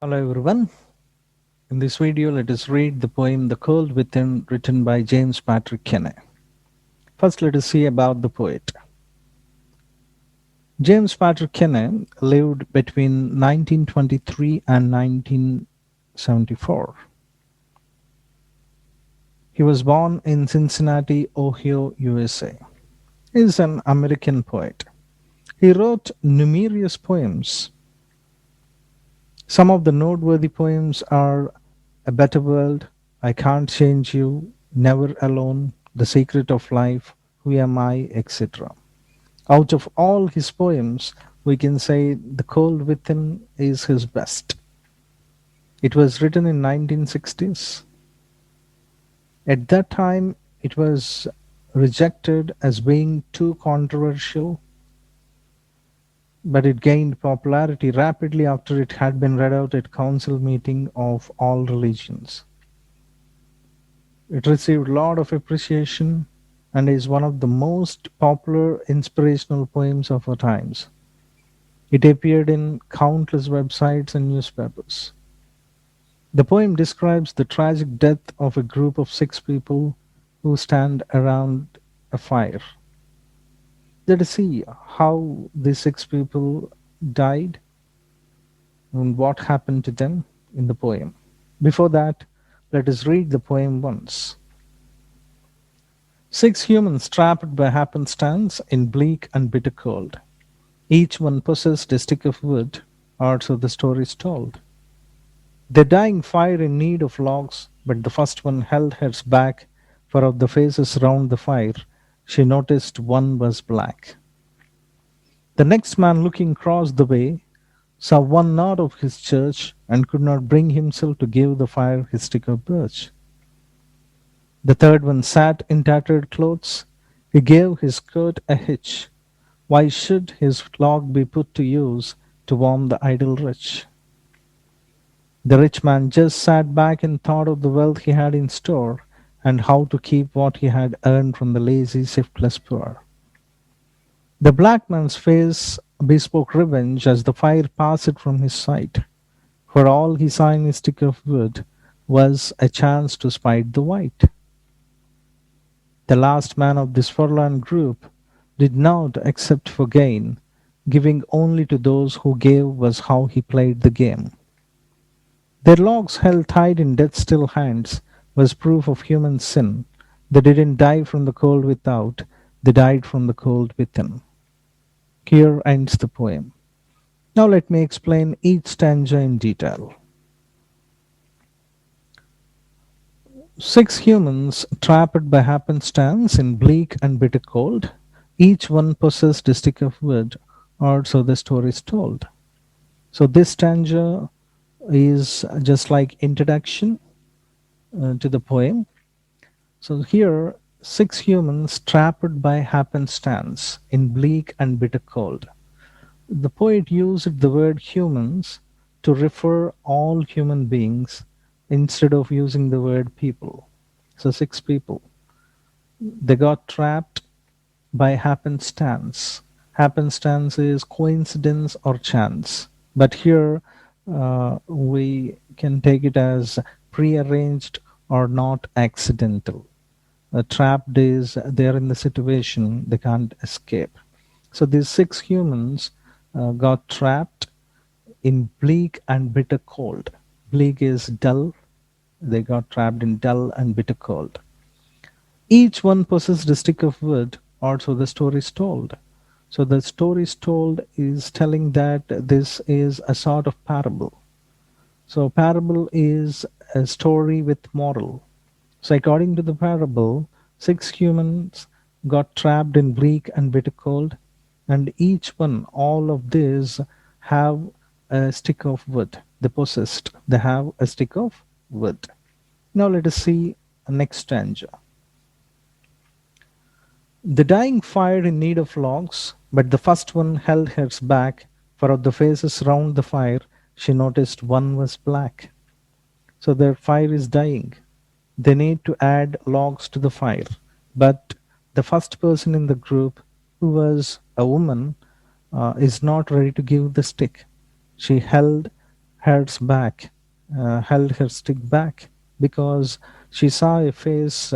Hello everyone. In this video, let us read the poem The Cold Within, written by James Patrick Kinney. First, let us see about the poet. James Patrick Kinney lived between 1923 and 1974. He was born in Cincinnati, Ohio, USA. He is an American poet. He wrote numerous poems. Some of the noteworthy poems are A Better World, I Can't Change You, Never Alone, The Secret of Life, Who Am I, etc. Out of all his poems, we can say The Cold Within is his best. It was written in 1960s. At that time, it was rejected as being too controversial, but it gained popularity rapidly after it had been read out at council meeting of all religions. It received a lot of appreciation and is one of the most popular inspirational poems of our times. It appeared in countless websites and newspapers. The poem describes the tragic death of a group of 6 people who stand around a fire. Let us see how these 6 people died and what happened to them in the poem. Before that, let us read the poem once. 6 humans trapped by happenstance in bleak and bitter cold. Each one possessed a stick of wood, or so the story is told. The dying fire in need of logs, but the first one held hers back, for of the faces round the fire, she noticed one was black. The next man looking across the way saw one not of his church, and could not bring himself to give the fire his stick of birch. The third one sat in tattered clothes. He gave his coat a hitch. Why should his log be put to use to warm the idle rich? The rich man just sat back and thought of the wealth he had in store, and how to keep what he had earned from the lazy, shiftless poor. The black man's face bespoke revenge as the fire passed from his sight, for all he saw in his stick of wood was a chance to spite the white. The last man of this forlorn group did not accept for gain, giving only to those who gave was how he played the game. Their logs held tight in death's still hands was proof of human sin. They didn't die from the cold without, they died from the cold within. Here ends the poem. Now let me explain each stanza in detail. 6 humans trapped by happenstance in bleak and bitter cold. Each one possessed a stick of wood, or so the story is told. So this stanza is just like introduction to the poem. So here, 6 humans trapped by happenstance in bleak and bitter cold. The poet used the word humans to refer all human beings instead of using the word people. So 6 people. They got trapped by happenstance. Happenstance is coincidence or chance. But here we can take it as prearranged or not accidental. Trapped is they're in the situation, they can't escape. So these 6 humans got trapped in bleak and bitter cold. Bleak is dull. They got trapped in dull and bitter cold. Each one possessed a stick of wood, or so the story is told. So the story is told is telling that this is a sort of parable. So parable is a story with moral. So according to the parable, 6 humans got trapped in bleak and bitter cold, and each one, all of these, have a stick of wood. They possessed, they have a stick of wood. Now let us see the next stanza. The dying fire in need of logs, but the first one held hers back, for of the faces round the fire, she noticed one was black. So their fire is dying. They need to add logs to the fire. But the first person in the group, who was a woman, is not ready to give the stick. She held hers back, held her stick back because she saw a face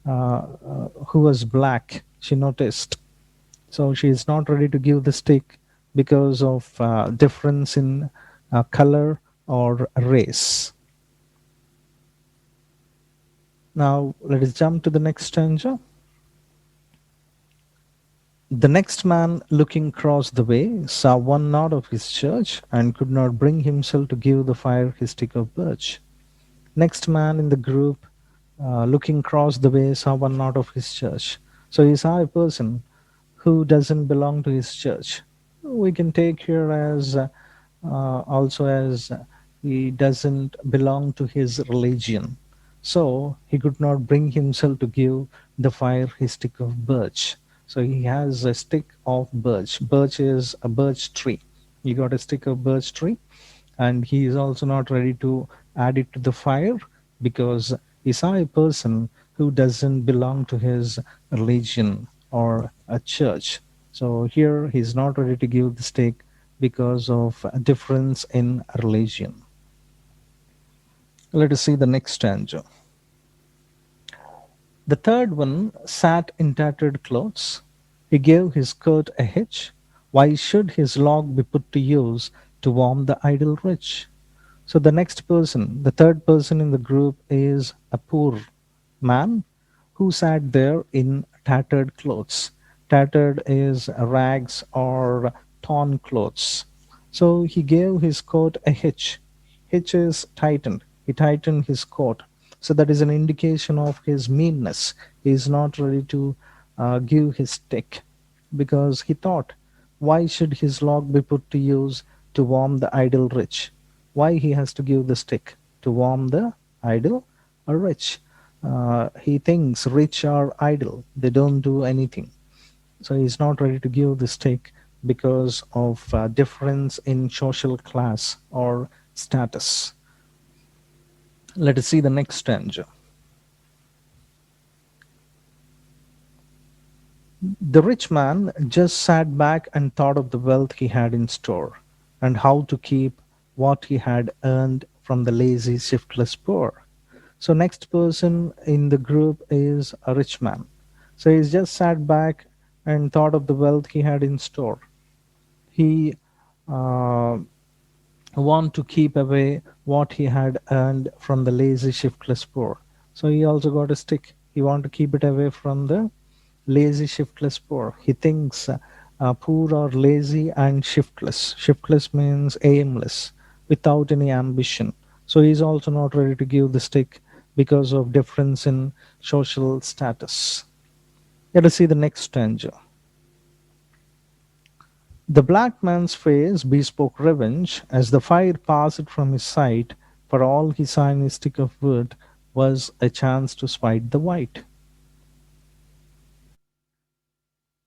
who was black. She noticed. So she is not ready to give the stick because of difference in color or race. Now let us jump to the next stanza. The next man looking across the way saw one nod of his church and could not bring himself to give the fire his stick of birch. Next man in the group looking across the way saw one nod of his church. So he saw a person who doesn't belong to his church. We can take here as also as he doesn't belong to his religion. So he could not bring himself to give the fire his stick of birch. So he has a stick of birch. Birch is a birch tree. He got a stick of birch tree, and he is also not ready to add it to the fire because he saw a person who doesn't belong to his religion or a church. So here he's not ready to give the stake because of a difference in religion. Let us see the next stanza. The third one sat in tattered clothes. He gave his coat a hitch. Why should his log be put to use to warm the idle rich? So the next person, the third person in the group is a poor man who sat there in tattered clothes. Tattered is rags or torn clothes. So he gave his coat a hitch. Hitch is tightened. He tightened his coat. So that is an indication of his meanness. He is not ready to give his stick because he thought, why should his log be put to use to warm the idle rich? Why he has to give the stick to warm the idle or rich? He thinks rich are idle, they don't do anything. So he's not ready to give the stick because of difference in social class or status. Let us see the next stanza. The rich man just sat back and thought of the wealth he had in store and how to keep what he had earned from the lazy, shiftless poor. So, next person in the group is a rich man. So, he's just sat back and thought of the wealth he had in store. He uh, want to keep away what he had earned from the lazy, shiftless poor. So, he also got a stick. He want to keep it away from the lazy, shiftless poor. He thinks poor are lazy and shiftless. Shiftless means aimless, without any ambition. So he's also not ready to give the stick because of difference in social status. Let us see the next stanza. The black man's face bespoke revenge as the fire passed from his sight, for all he saw in his stick of wood was a chance to spite the white.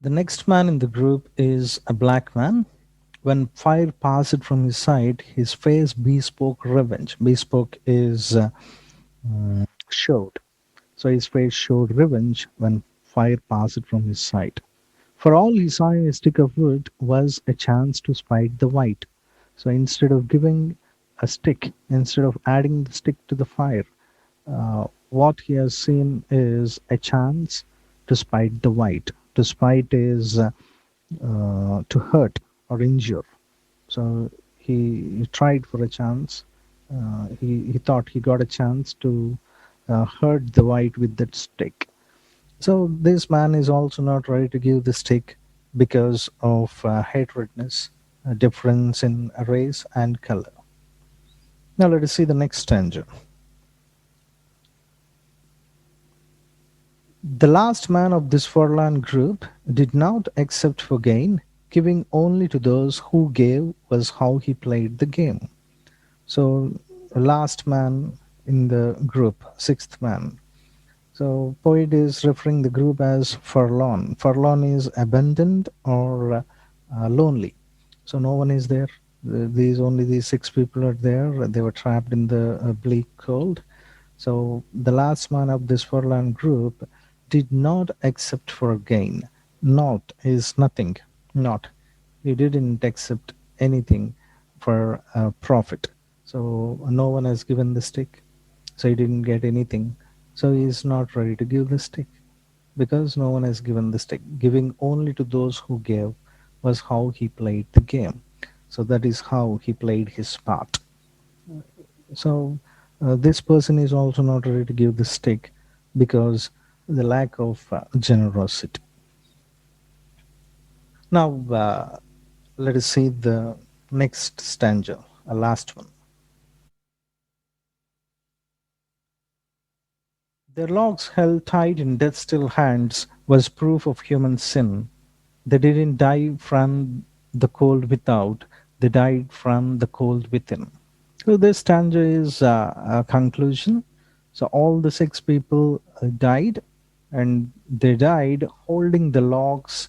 The next man in the group is a black man. When fire passed from his sight, his face bespoke revenge. Bespoke is showed. So his face showed revenge when fire passed from his sight. For all he saw in a stick of wood was a chance to spite the white. So instead of giving a stick, instead of adding the stick to the fire, what he has seen is a chance to spite the white. To spite is to hurt or injure. So he tried for a chance. He thought he got a chance to hurt the white with that stick. So this man is also not ready to give the stick because of hatredness, a difference in race and color. Now let us see the next stanza. The last man of this forlorn group did not accept for gain, giving only to those who gave was how he played the game. So, last man in the group, sixth man. So, poet is referring the group as forlorn. Forlorn is abandoned or lonely. So, no one is there. These only these six people are there. They were trapped in the bleak cold. So the last man of this forlorn group did not accept for gain. Not is nothing. Not. He didn't accept anything for profit. So no one has given the stick, so he didn't get anything. So he is not ready to give the stick because no one has given the stick. Giving only to those who gave was how he played the game. So that is how he played his part. So this person is also not ready to give the stick because the lack of generosity. Now let us see the next stanza, a last one. Their logs held tight in death's still hands was proof of human sin. They didn't die from the cold without, they died from the cold within. So this stanza is a conclusion. So all the six people died, and they died holding the logs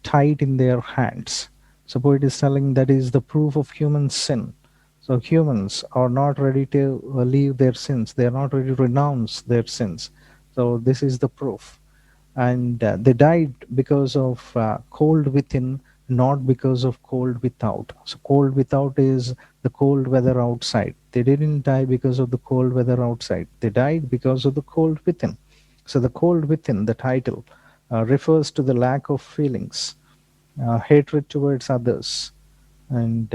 tight in their hands. So poet is telling that is the proof of human sin. So humans are not ready to leave their sins. They are not ready to renounce their sins. So this is the proof. And they died because of cold within, not because of cold without. So cold without is the cold weather outside. They didn't die because of the cold weather outside. They died because of the cold within. So the cold within, the title, refers to the lack of feelings, hatred towards others, and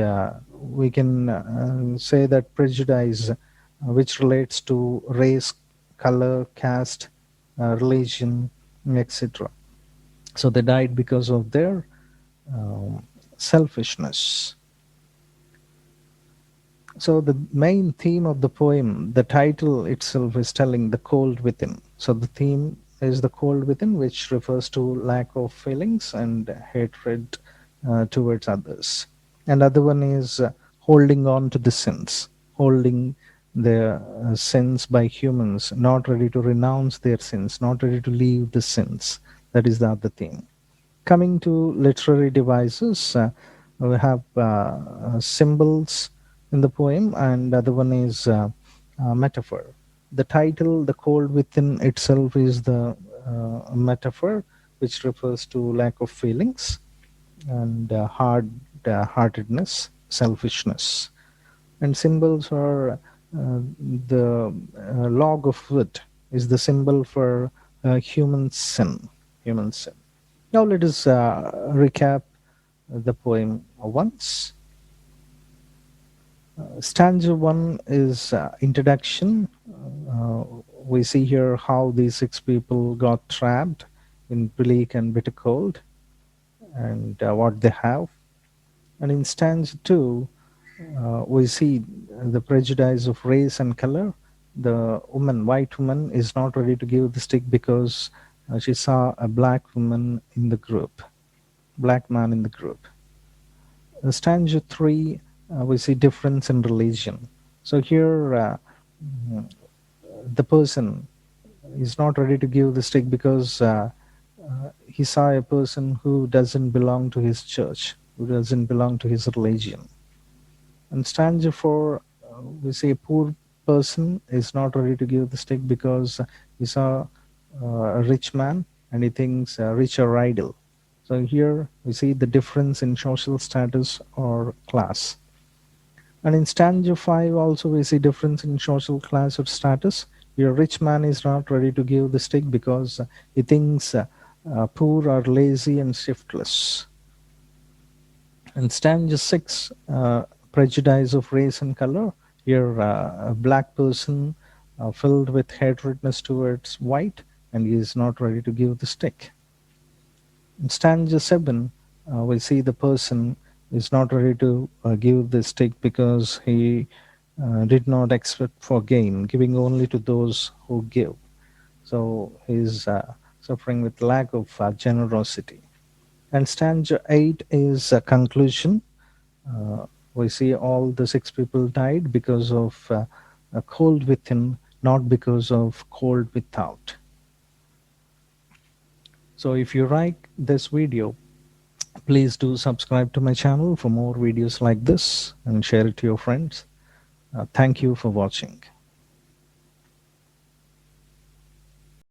we can say that prejudice, which relates to race, color, caste, religion, etc. So they died because of their selfishness. So the main theme of the poem, the title itself is telling the cold within. So the theme is the cold within, which refers to lack of feelings and hatred towards others. And other one is holding on to the sins, holding the sins by humans, not ready to renounce their sins, not ready to leave the sins. That is the other theme. Coming to literary devices, we have symbols in the poem, and the other one is metaphor. The title, The Cold Within itself, is the metaphor, which refers to lack of feelings and hard heartedness, selfishness. And symbols are the log of wood is the symbol for human sin. Human sin. Now let us recap the poem once. Stanza one is introduction. Uh, we see here how these six people got trapped in bleak and bitter cold, and what they have. And in stanza two, we see the prejudice of race and color. The woman, white woman, is not ready to give the stick because she saw a black woman in the group, black man in the group. Stanza 3, we see difference in religion. So here, the person is not ready to give the stick because he saw a person who doesn't belong to his church, who doesn't belong to his religion. And stanza 4, we see a poor person is not ready to give the stick because he saw a rich man and he thinks rich or idle. So here we see the difference in social status or class. And in stanza 5 also we see difference in social class or status. Your rich man is not ready to give the stick because he thinks poor are lazy and shiftless. And stanza 6, prejudice of race and color. Here a black person filled with hatredness towards white, and he is not ready to give the stick. In stanza 7, we see the person is not ready to give the stick because he did not expect for gain, giving only to those who give. So he is suffering with lack of generosity. And stanza 8 is a conclusion. Uh, we see all the six people died because of a cold within, not because of cold without. So if you like this video, please do subscribe to my channel for more videos like this and share it to your friends. Thank you for watching.